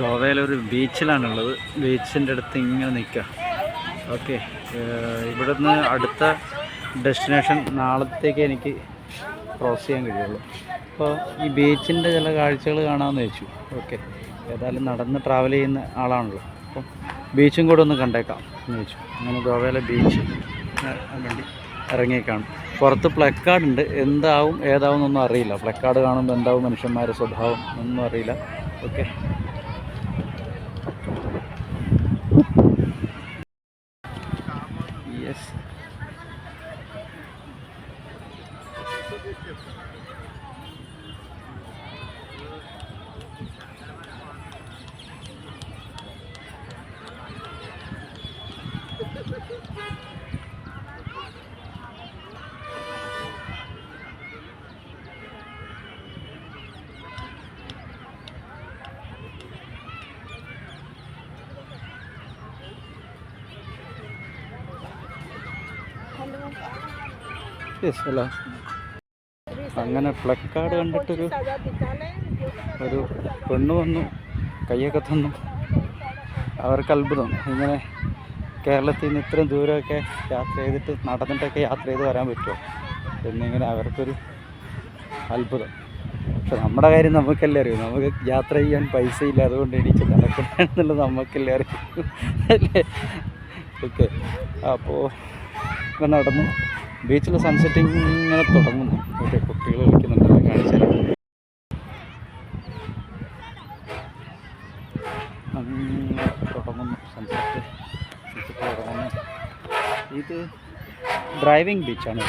ഗോവയിലൊരു ബീച്ചിലാണുള്ളത്. ബീച്ചിൻ്റെ അടുത്ത് ഇങ്ങനെ നിൽക്കുക. ഓക്കെ, ഇവിടുന്ന് അടുത്ത ഡെസ്റ്റിനേഷൻ നാളത്തേക്ക് എനിക്ക് ക്രോസ് ചെയ്യാൻ കഴിയുള്ളൂ. അപ്പോൾ ഈ ബീച്ചിൻ്റെ ചില കാഴ്ചകൾ കാണാമെന്ന് വെച്ചു. ഓക്കെ, ഏതായാലും നടന്ന് ട്രാവൽ ചെയ്യുന്ന ആളാണല്ലോ, അപ്പം ബീച്ചും കൂടെ ഒന്ന് കണ്ടേക്കാം എന്ന് വെച്ചു. അങ്ങനെ ഗോവയിലെ ബീച്ച് വേണ്ടി ഇറങ്ങിയേക്കാണ്. പുറത്ത് പ്ലക്കാർഡ് ഉണ്ട്. എന്താവും ഏതാവും എന്നൊന്നും അറിയില്ല. പ്ലക്കാർഡ് കാണുമ്പോൾ എന്താവും മനുഷ്യന്മാരുടെ സ്വഭാവം ഒന്നും അറിയില്ല. Okay, yes. യെസ് അല്ല, അങ്ങനെ പ്ലക്കാർഡ് കണ്ടിട്ടൊരു പെണ്ണ് വന്നു, കയ്യൊക്കെ തന്നു. അവർക്ക് അത്ഭുതം, ഇങ്ങനെ കേരളത്തിൽ നിന്ന് ഇത്രയും ദൂരമൊക്കെ യാത്ര ചെയ്തിട്ട് നടന്നിട്ടൊക്കെ യാത്ര ചെയ്ത് വരാൻ പറ്റുമോ എന്നിങ്ങനെ അവർക്കൊരു അത്ഭുതം. പക്ഷെ നമ്മുടെ കാര്യം നമുക്കല്ലേ അറിയൂ. നമുക്ക് യാത്ര ചെയ്യാൻ പൈസ ഇല്ല, അതുകൊണ്ട് എണീച്ച് നടക്കണമെന്നുള്ളത് നമുക്കല്ലേ അറിയൂ അല്ലേ? ഓക്കെ, അപ്പോൾ ഇപ്പം നടന്നു. ബീച്ചിൽ സൺസെറ്റിങ് ഇങ്ങനെ തുടങ്ങുന്നു. ഓക്കെ, കുട്ടികൾ കളിക്കുന്നുണ്ടല്ലോ, കാണിച്ചാൽ അങ്ങനെ തുടങ്ങുന്നു. സൺസെറ്റ് തുടങ്ങുന്നു. ഇത് ഡ്രൈവിംഗ് ബീച്ചാണ്.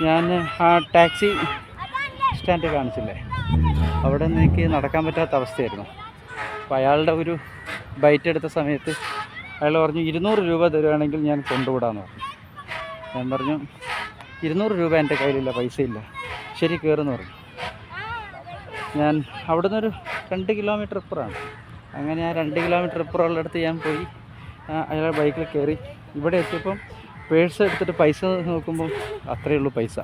ഞാൻ ആ ടാക്സി സ്റ്റാൻഡ് കാണിച്ചില്ലേ, അവിടെ നിന്ന് എനിക്ക് നടക്കാൻ പറ്റാത്ത അവസ്ഥയായിരുന്നു. അപ്പോൾ അയാളുടെ ഒരു ബൈറ്റ് എടുത്ത സമയത്ത് അയാൾ പറഞ്ഞു 200 രൂപ തരുവാണെങ്കിൽ ഞാൻ കൊണ്ടുവിടാമെന്ന് പറഞ്ഞു. ഞാൻ പറഞ്ഞു 200 രൂപ എൻ്റെ കയ്യിലില്ല, പൈസ ഇല്ല. ശരി, കയറുമെന്ന് പറഞ്ഞു. ഞാൻ അവിടെ നിന്നൊരു 2 കിലോമീറ്റർ ഇപ്പുറമാണ്. അങ്ങനെ ആ 2 കിലോമീറ്റർ ഇപ്പുറമുള്ളിടത്ത് ഞാൻ പോയി അയാളുടെ ബൈക്കിൽ കയറി. ഇവിടെ എത്തിയപ്പം പേഴ്സ് എടുത്തിട്ട് പൈസ നോക്കുമ്പോൾ അത്രയേ ഉള്ളൂ പൈസ.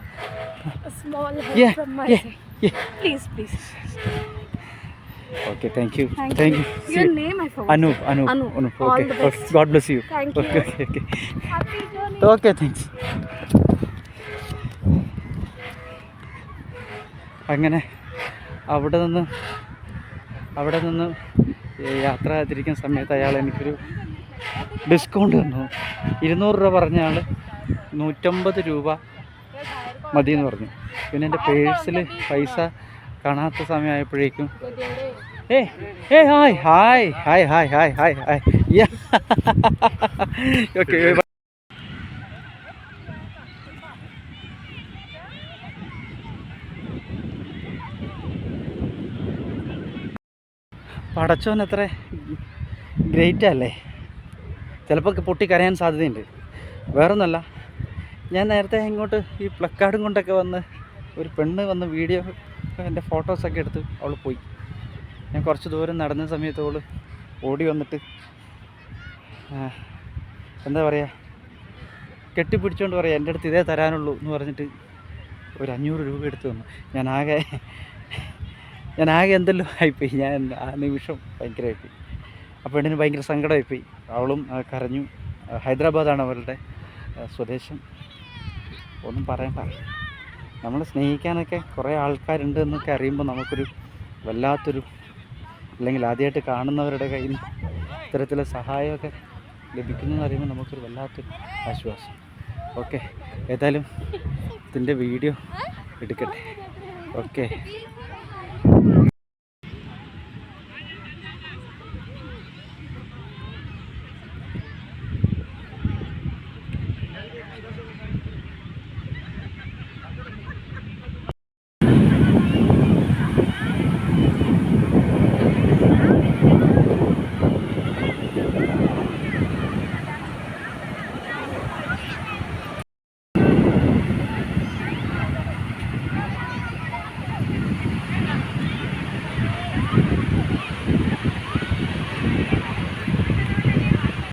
Okay, thank you. Your name I forgot. Anup. Okay. God bless you. Thank you. Okay. Happy journey. Okay, thanks. അങ്ങനെ അവിടെ നിന്ന് യാത്ര തിരിക്കുന്ന സമയത്ത് അയാൾ എനിക്കൊരു ഡിസ്കൗണ്ട് തന്നു. 200 രൂപ പറഞ്ഞ ആൾ 150 രൂപ മതി എന്ന് പറഞ്ഞു. പിന്നെ എൻ്റെ പേഴ്സിൽ പൈസ കാണാത്ത സമയമായപ്പോഴേക്കും ഹായ് ഓക്കെ. പടച്ചോൻ എത്ര ഗ്രേറ്റല്ലേ. ചിലപ്പോൾ പൊട്ടിക്കരയാൻ സാധ്യതയുണ്ട്. വേറൊന്നുമല്ല, ഞാൻ നേരത്തെ ഇങ്ങോട്ട് ഈ പ്ലക്കാർഡും കൊണ്ടൊക്കെ വന്ന് ഒരു പെണ്ണ് വന്ന് വീഡിയോ എൻ്റെ ഫോട്ടോസൊക്കെ എടുത്ത് അവൾ പോയി. ഞാൻ കുറച്ച് ദൂരം നടന്ന സമയത്ത് അവൾ ഓടി വന്നിട്ട് എന്താ പറയുക, കെട്ടിപ്പിടിച്ചുകൊണ്ട് പറയാം എൻ്റെ അടുത്ത് ഇതേ തരാനുള്ളൂ എന്ന് പറഞ്ഞിട്ട് ഒരു 500 രൂപ എടുത്ത് തന്നു. ഞാനാകെ എന്തെല്ലോ ആയിപ്പോയി. ഞാൻ ആ നിമിഷം ഭയങ്കരമായിപ്പോയി. ആ പെണ്ണിന് ഭയങ്കര സങ്കടമായിപ്പോയി. അവളും കരഞ്ഞു. ഹൈദരാബാദാണ് അവരുടെ സ്വദേശം. ഒന്നും പറയണ്ട. നമ്മൾ സ്നേഹിക്കാനൊക്കെ കുറേ ആൾക്കാരുണ്ട് എന്നൊക്കെ അറിയുമ്പോൾ നമുക്കൊരു വല്ലാത്തൊരു, അല്ലെങ്കിൽ ആദ്യമായിട്ട് കാണുന്നവരുടെ കയ്യിൽ നിന്ന് ഇത്തരത്തിലുള്ള സഹായമൊക്കെ ലഭിക്കുന്നതെന്ന് അറിയുമ്പോൾ നമുക്കൊരു വല്ലാത്തൊരു ആശ്വാസം. ഓക്കെ, ഏതായാലും ഇതിൻ്റെ വീഡിയോ എടുക്കട്ടെ. ഓക്കെ.